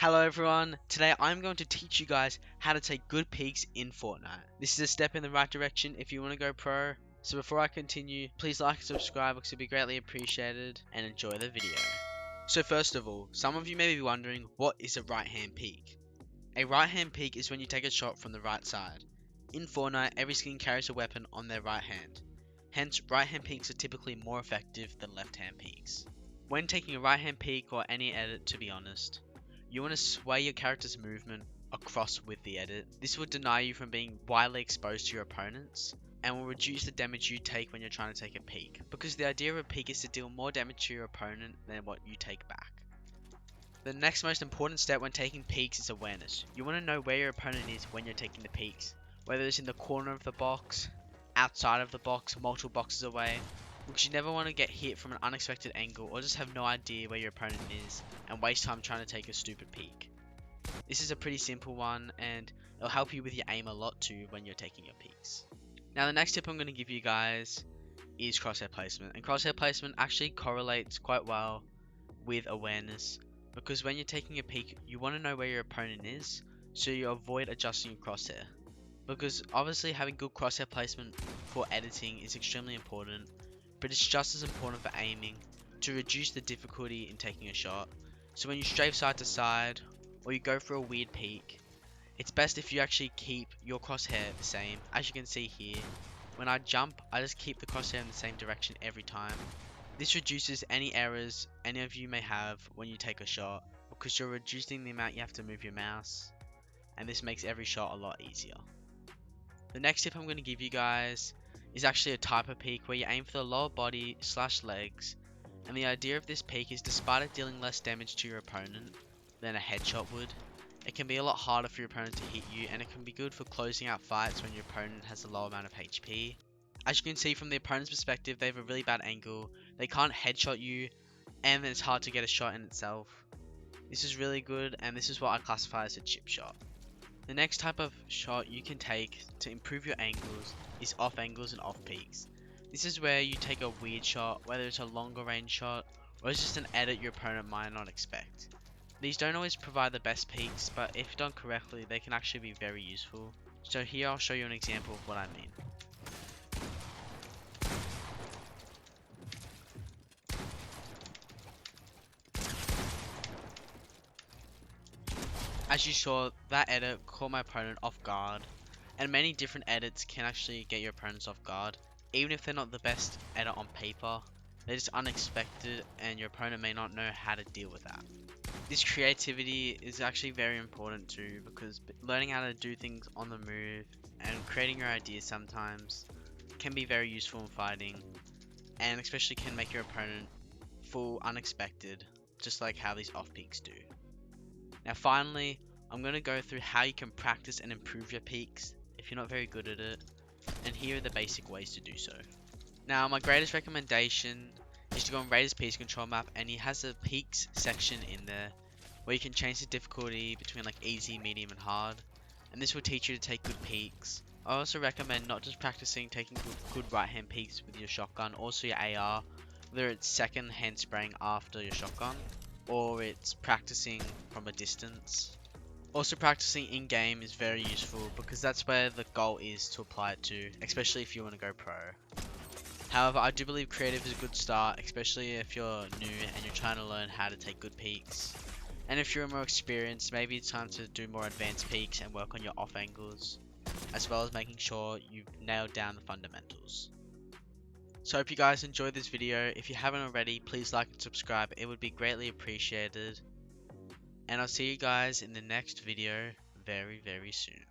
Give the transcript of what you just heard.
Hello everyone, today I'm going to teach you guys how to take good peaks in Fortnite. This is a step in the right direction if you want to go pro. So before I continue, please like and subscribe because it would be greatly appreciated, and enjoy the video. So first of all, some of you may be wondering, what is a right hand peak? A right hand peak is when you take a shot from the right side. In Fortnite, every skin carries a weapon on their right hand. Hence, right hand peaks are typically more effective than left hand peaks. When taking a right hand peak, or any edit to be honest, you want to sway your character's movement across with the edit. This will deny you from being widely exposed to your opponents, and will reduce the damage you take when you're trying to take a peek, because the idea of a peek is to deal more damage to your opponent than what you take back. The next most important step when taking peeks is awareness. You want to know where your opponent is when you're taking the peeks, whether it's in the corner of the box, outside of the box, multiple boxes away, because you never want to get hit from an unexpected angle or just have no idea where your opponent is and waste time trying to take a stupid peek. This is a pretty simple one, and it'll help you with your aim a lot too when you're taking your peeks. Now the next tip I'm going to give you guys is crosshair placement, and crosshair placement actually correlates quite well with awareness, because when you're taking a peek you want to know where your opponent is so you avoid adjusting your crosshair, because obviously having good crosshair placement for editing is extremely important, but it's just as important for aiming to reduce the difficulty in taking a shot. So when you strafe side to side or you go for a weird peek, it's best if you actually keep your crosshair the same. As you can see here, when I jump, I just keep the crosshair in the same direction every time. This reduces any errors any of you may have when you take a shot, because you're reducing the amount you have to move your mouse, and this makes every shot a lot easier. The next tip I'm going to give you guys is actually a type of peek where you aim for the lower body / legs, and the idea of this peek is, despite it dealing less damage to your opponent than a headshot would, it can be a lot harder for your opponent to hit you, and it can be good for closing out fights when your opponent has a low amount of HP. As you can see from the opponent's perspective, they have a really bad angle, they can't headshot you, and then it's hard to get a shot in itself. This is really good, and this is what I classify as a chip shot. The next type of shot you can take to improve your angles is off angles and off peaks. This is where you take a weird shot, whether it's a longer range shot or it's just an edit your opponent might not expect. These don't always provide the best peaks, but if done correctly they can actually be very useful. So here I'll show you an example of what I mean. As you saw, that edit caught my opponent off guard, and many different edits can actually get your opponents off guard. Even if they're not the best edit on paper, they're just unexpected and your opponent may not know how to deal with that. This creativity is actually very important too, because learning how to do things on the move and creating your ideas sometimes can be very useful in fighting, and especially can make your opponent feel unexpected, just like how these off peaks do. Now finally, I'm going to go through how you can practice and improve your peeks if you're not very good at it, and here are the basic ways to do so. Now my greatest recommendation is to go on Raider's Peaks control map, and he has a peaks section in there where you can change the difficulty between like easy, medium and hard, and this will teach you to take good peeks. I also recommend not just practicing taking good right hand peeks with your shotgun, also your AR, whether it's second hand spraying after your shotgun or it's practicing from a distance. Also, practicing in game is very useful because that's where the goal is to apply it to, especially if you want to go pro. However, I do believe creative is a good start, especially if you're new and you're trying to learn how to take good peeks. And if you're more experienced, maybe it's time to do more advanced peeks and work on your off angles, as well as making sure you've nailed down the fundamentals. So I hope you guys enjoyed this video. If you haven't already, please like and subscribe, it would be greatly appreciated. And I'll see you guys in the next video very soon.